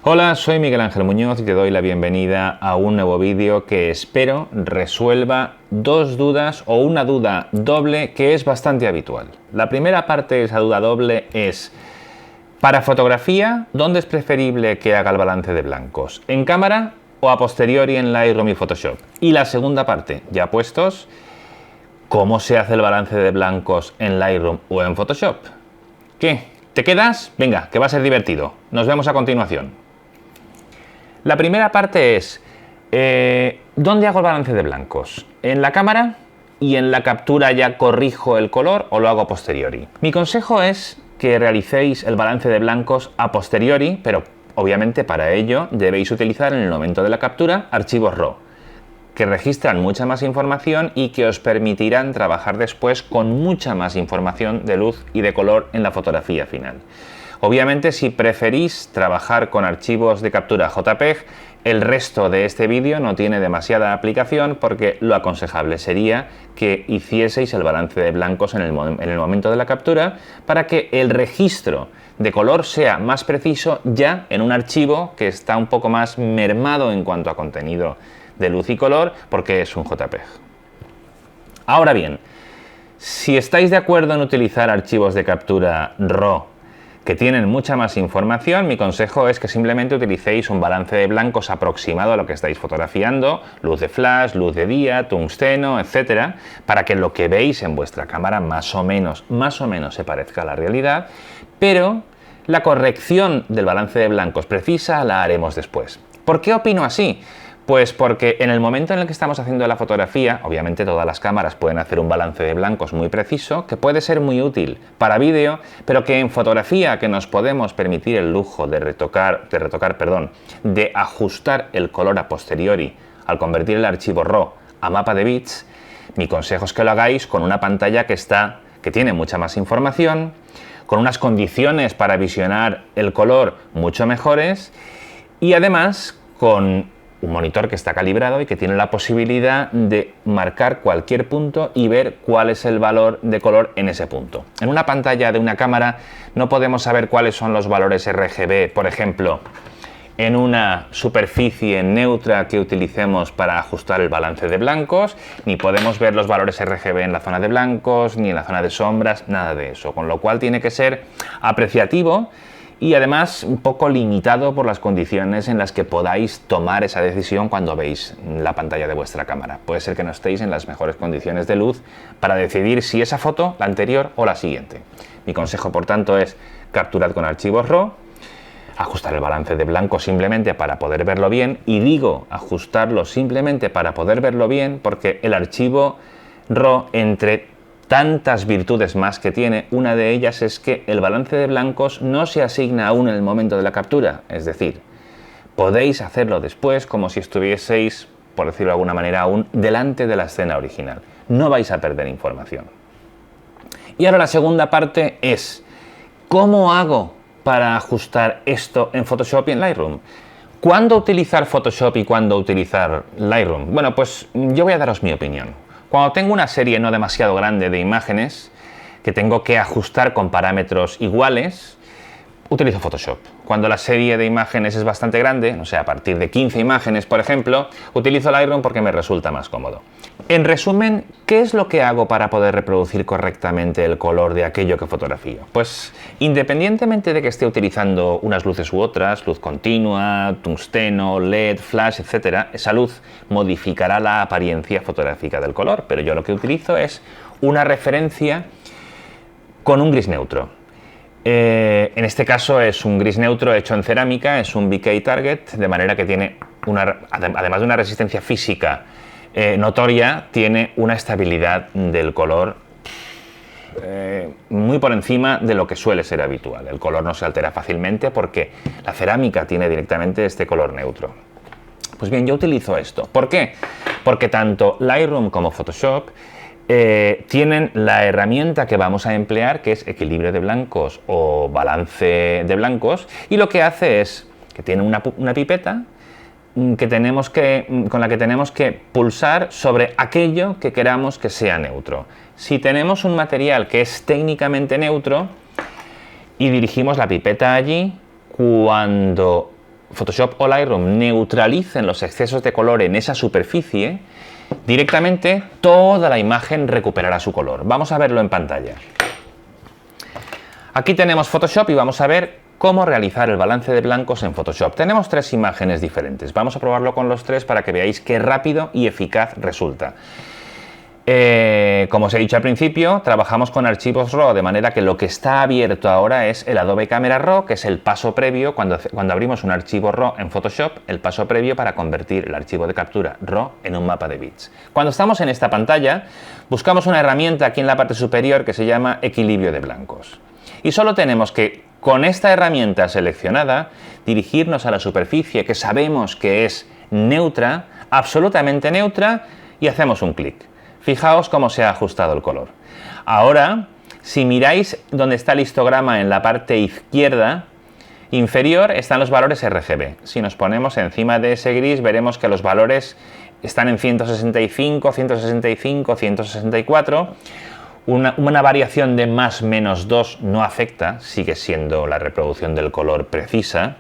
Hola, soy Miguel Ángel Muñoz y te doy la bienvenida a un nuevo vídeo que espero resuelva dos dudas o una duda doble que es bastante habitual. La primera parte de esa duda doble es: para fotografía, ¿dónde es preferible que haga el balance de blancos? ¿En cámara o a posteriori en Lightroom y Photoshop? Y la segunda parte, ya puestos, ¿cómo se hace el balance de blancos en Lightroom o en Photoshop? ¿Qué? ¿Te quedas? Venga, que va a ser divertido. Nos vemos a continuación. La primera parte es, ¿dónde hago el balance de blancos? ¿En la cámara y en la captura ya corrijo el color o lo hago a posteriori? Mi consejo es que realicéis el balance de blancos a posteriori, pero obviamente para ello debéis utilizar en el momento de la captura archivos RAW, que registran mucha más información y que os permitirán trabajar después con mucha más información de luz y de color en la fotografía final. Obviamente, si preferís trabajar con archivos de captura JPEG, el resto de este vídeo no tiene demasiada aplicación porque lo aconsejable sería que hicieseis el balance de blancos en el momento de la captura para que el registro de color sea más preciso ya en un archivo que está un poco más mermado en cuanto a contenido de luz y color porque es un JPEG. Ahora bien, si estáis de acuerdo en utilizar archivos de captura RAW que tienen mucha más información, mi consejo es que simplemente utilicéis un balance de blancos aproximado a lo que estáis fotografiando, luz de flash, luz de día, tungsteno, etcétera, para que lo que veis en vuestra cámara más o menos se parezca a la realidad, pero la corrección del balance de blancos precisa la haremos después. ¿Por qué opino así? Pues porque en el momento en el que estamos haciendo la fotografía, obviamente todas las cámaras pueden hacer un balance de blancos muy preciso, que puede ser muy útil para vídeo, pero que en fotografía, que nos podemos permitir el lujo de ajustar el color a posteriori al convertir el archivo RAW a mapa de bits, mi consejo es que lo hagáis con una pantalla que tiene mucha más información, con unas condiciones para visionar el color mucho mejores y además con un monitor que está calibrado y que tiene la posibilidad de marcar cualquier punto y ver cuál es el valor de color en ese punto. En una pantalla de una cámara no podemos saber cuáles son los valores RGB, por ejemplo, en una superficie neutra que utilicemos para ajustar el balance de blancos, ni podemos ver los valores RGB en la zona de blancos, ni en la zona de sombras, nada de eso. Con lo cual tiene que ser apreciativo y además un poco limitado por las condiciones en las que podáis tomar esa decisión cuando veis la pantalla de vuestra cámara. Puede ser que no estéis en las mejores condiciones de luz para decidir si esa foto, la anterior o la siguiente. Mi consejo, por tanto, es capturad con archivos RAW, ajustar el balance de blanco simplemente para poder verlo bien, y digo ajustarlo simplemente para poder verlo bien porque el archivo RAW, entre tantas virtudes más que tiene, una de ellas es que el balance de blancos no se asigna aún en el momento de la captura, es decir, podéis hacerlo después como si estuvieseis, por decirlo de alguna manera, aún delante de la escena original. No vais a perder información. Y ahora la segunda parte es: ¿cómo hago para ajustar esto en Photoshop y en Lightroom? ¿Cuándo utilizar Photoshop y cuándo utilizar Lightroom? Bueno, pues yo voy a daros mi opinión. Cuando tengo una serie no demasiado grande de imágenes que tengo que ajustar con parámetros iguales, utilizo Photoshop. Cuando la serie de imágenes es bastante grande, no sé, a partir de 15 imágenes, por ejemplo, utilizo Lightroom porque me resulta más cómodo. En resumen, ¿qué es lo que hago para poder reproducir correctamente el color de aquello que fotografío? Pues independientemente de que esté utilizando unas luces u otras, luz continua, tungsteno, LED, flash, etc., esa luz modificará la apariencia fotográfica del color, pero yo lo que utilizo es una referencia con un gris neutro. En este caso es un gris neutro hecho en cerámica, es un BK Target, de manera que tiene, además de una resistencia física notoria, tiene una estabilidad del color muy por encima de lo que suele ser habitual. El color no se altera fácilmente porque la cerámica tiene directamente este color neutro. Pues bien, yo utilizo esto. ¿Por qué? Porque tanto Lightroom como Photoshop tienen la herramienta que vamos a emplear, que es equilibrio de blancos o balance de blancos, y lo que hace es que tiene una pipeta con la que tenemos que pulsar sobre aquello que queramos que sea neutro. Si tenemos un material que es técnicamente neutro y dirigimos la pipeta allí, cuando Photoshop o Lightroom neutralicen los excesos de color en esa superficie, directamente toda la imagen recuperará su color. Vamos a verlo en pantalla. Aquí tenemos Photoshop y vamos a ver cómo realizar el balance de blancos en Photoshop. Tenemos 3 imágenes diferentes. Vamos a probarlo con los 3 para que veáis qué rápido y eficaz resulta. Como os he dicho al principio, trabajamos con archivos RAW, de manera que lo que está abierto ahora es el Adobe Camera Raw, que es el paso previo, cuando abrimos un archivo RAW en Photoshop, el paso previo para convertir el archivo de captura RAW en un mapa de bits. Cuando estamos en esta pantalla, buscamos una herramienta aquí en la parte superior que se llama Equilibrio de blancos. Y solo tenemos que, con esta herramienta seleccionada, dirigirnos a la superficie que sabemos que es neutra, absolutamente neutra, y hacemos un clic. Fijaos cómo se ha ajustado el color. Ahora, si miráis donde está el histograma en la parte izquierda inferior, están los valores RGB. Si nos ponemos encima de ese gris, veremos que los valores están en 165, 165, 164. Una variación de más menos 2 no afecta, sigue siendo la reproducción del color precisa.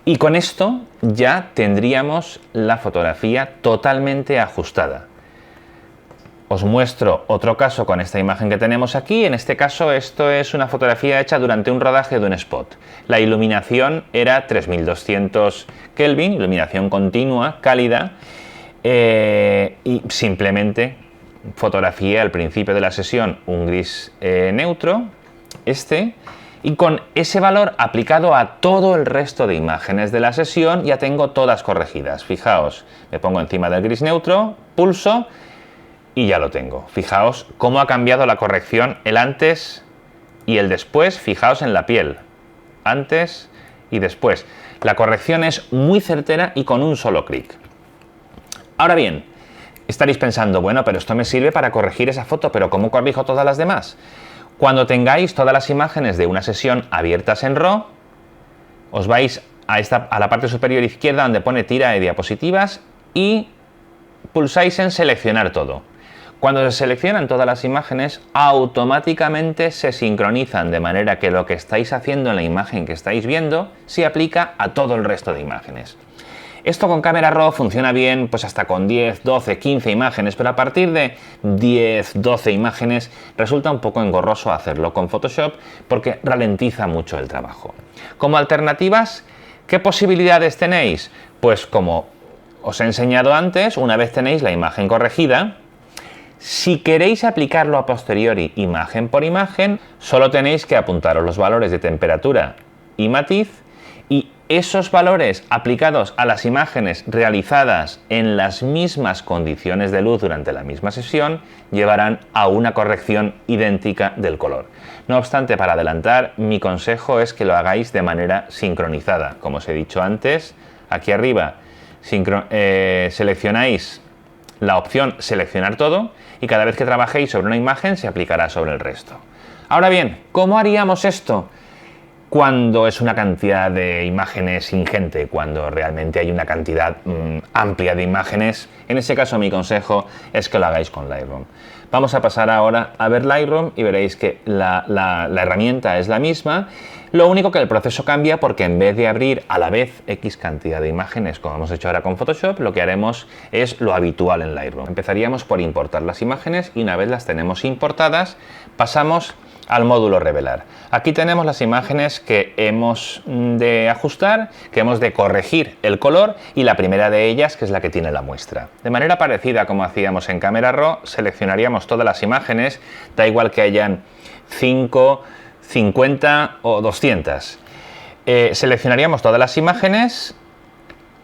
Y con esto ya tendríamos la fotografía totalmente ajustada. Os muestro otro caso con esta imagen que tenemos aquí. En este caso, esto es una fotografía hecha durante un rodaje de un spot. La iluminación era 3200 Kelvin, iluminación continua, cálida, y simplemente fotografié al principio de la sesión un gris neutro, y con ese valor aplicado a todo el resto de imágenes de la sesión ya tengo todas corregidas. Fijaos, me pongo encima del gris neutro, pulso y ya lo tengo. Fijaos cómo ha cambiado la corrección, el antes y el después. Fijaos en la piel, antes y después. La corrección es muy certera y con un solo clic. Ahora bien, estaréis pensando, bueno, pero esto me sirve para corregir esa foto, pero ¿cómo corrijo todas las demás? Cuando tengáis todas las imágenes de una sesión abiertas en RAW, os vais a la parte superior izquierda donde pone tira de diapositivas y pulsáis en seleccionar todo. Cuando se seleccionan todas las imágenes, automáticamente se sincronizan, de manera que lo que estáis haciendo en la imagen que estáis viendo se aplica a todo el resto de imágenes. Esto con Camera Raw funciona bien pues hasta con 10, 12, 15 imágenes, pero a partir de 10, 12 imágenes resulta un poco engorroso hacerlo con Photoshop porque ralentiza mucho el trabajo. Como alternativas, ¿qué posibilidades tenéis? Pues como os he enseñado antes, una vez tenéis la imagen corregida, si queréis aplicarlo a posteriori imagen por imagen, solo tenéis que apuntaros los valores de temperatura y matiz, y esos valores aplicados a las imágenes realizadas en las mismas condiciones de luz durante la misma sesión llevarán a una corrección idéntica del color. No obstante, para adelantar, mi consejo es que lo hagáis de manera sincronizada. Como os he dicho antes, aquí arriba seleccionáis la opción seleccionar todo y cada vez que trabajéis sobre una imagen se aplicará sobre el resto. Ahora bien, ¿cómo haríamos esto cuando es una cantidad de imágenes ingente, cuando realmente hay una cantidad amplia de imágenes? En ese caso mi consejo es que lo hagáis con Lightroom. Vamos a pasar ahora a ver Lightroom y veréis que la herramienta es la misma. Lo único que el proceso cambia porque en vez de abrir a la vez X cantidad de imágenes como hemos hecho ahora con Photoshop, lo que haremos es lo habitual en Lightroom. Empezaríamos por importar las imágenes y una vez las tenemos importadas, pasamos al módulo revelar. Aquí tenemos las imágenes que hemos de ajustar, que hemos de corregir el color, y la primera de ellas, que es la que tiene la muestra. De manera parecida como hacíamos en Camera Raw, seleccionaríamos todas las imágenes, da igual que hayan 5, 50 o 200. Seleccionaríamos todas las imágenes,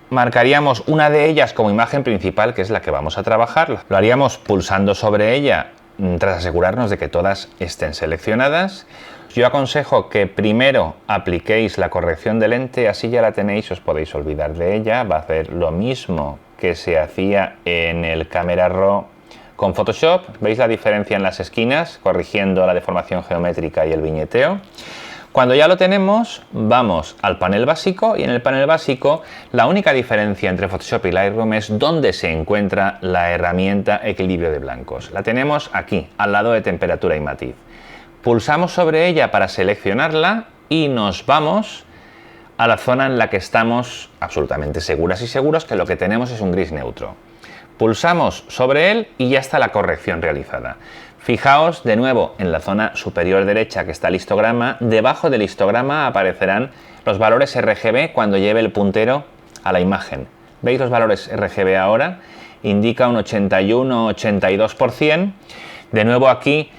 marcaríamos una de ellas como imagen principal, que es la que vamos a trabajar. Lo haríamos pulsando sobre ella tras asegurarnos de que todas estén seleccionadas. Yo aconsejo que primero apliquéis la corrección de lente, así ya la tenéis, os podéis olvidar de ella. Va a hacer lo mismo que se hacía en el Camera Raw con Photoshop. ¿Veis la diferencia en las esquinas? Corrigiendo la deformación geométrica y el viñeteo. Cuando ya lo tenemos, vamos al panel básico, y en el panel básico la única diferencia entre Photoshop y Lightroom es dónde se encuentra la herramienta Equilibrio de blancos. La tenemos aquí, al lado de temperatura y matiz. Pulsamos sobre ella para seleccionarla y nos vamos a la zona en la que estamos absolutamente seguras y seguros que lo que tenemos es un gris neutro. Pulsamos sobre él y ya está la corrección realizada. Fijaos de nuevo en la zona superior derecha que está el histograma. Debajo del histograma aparecerán los valores RGB cuando lleve el puntero a la imagen. ¿Veis los valores RGB ahora? Indica un 81-82%. De nuevo aquí,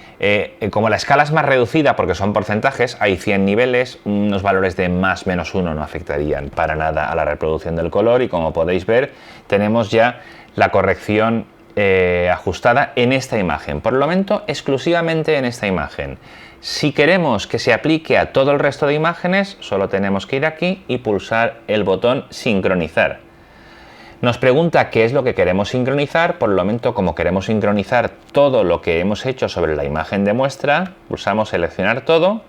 como la escala es más reducida porque son porcentajes, hay 100 niveles, unos valores de más menos 1 no afectarían para nada a la reproducción del color y como podéis ver tenemos ya la corrección ajustada en esta imagen. Por el momento exclusivamente en esta imagen. Si queremos que se aplique a todo el resto de imágenes, solo tenemos que ir aquí y pulsar el botón sincronizar. Nos pregunta qué es lo que queremos sincronizar. Por el momento, como queremos sincronizar todo lo que hemos hecho sobre la imagen de muestra, pulsamos seleccionar todo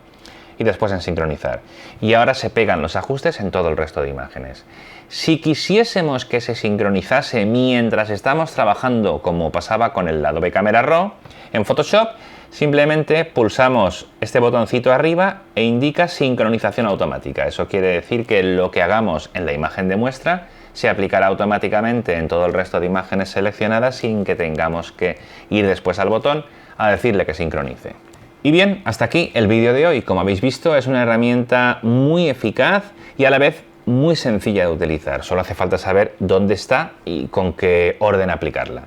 y después en sincronizar. Y ahora se pegan los ajustes en todo el resto de imágenes. Si quisiésemos que se sincronizase mientras estamos trabajando, como pasaba con el Adobe Camera Raw, en Photoshop simplemente pulsamos este botoncito arriba e indica sincronización automática. Eso quiere decir que lo que hagamos en la imagen de muestra se aplicará automáticamente en todo el resto de imágenes seleccionadas sin que tengamos que ir después al botón a decirle que sincronice. Y bien, hasta aquí el vídeo de hoy. Como habéis visto, es una herramienta muy eficaz y a la vez muy sencilla de utilizar. Solo hace falta saber dónde está y con qué orden aplicarla.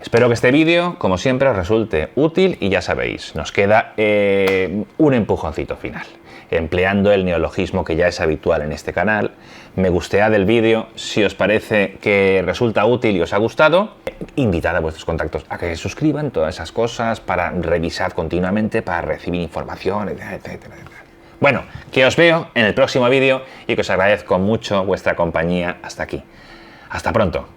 Espero que este vídeo, como siempre, os resulte útil y ya sabéis, nos queda un empujoncito final. Empleando el neologismo que ya es habitual en este canal, me gustead el vídeo si os parece que resulta útil y os ha gustado. Invitad a vuestros contactos a que se suscriban, todas esas cosas, para revisar continuamente, para recibir información, etcétera, etcétera. Bueno, que os veo en el próximo vídeo y que os agradezco mucho vuestra compañía hasta aquí. Hasta pronto.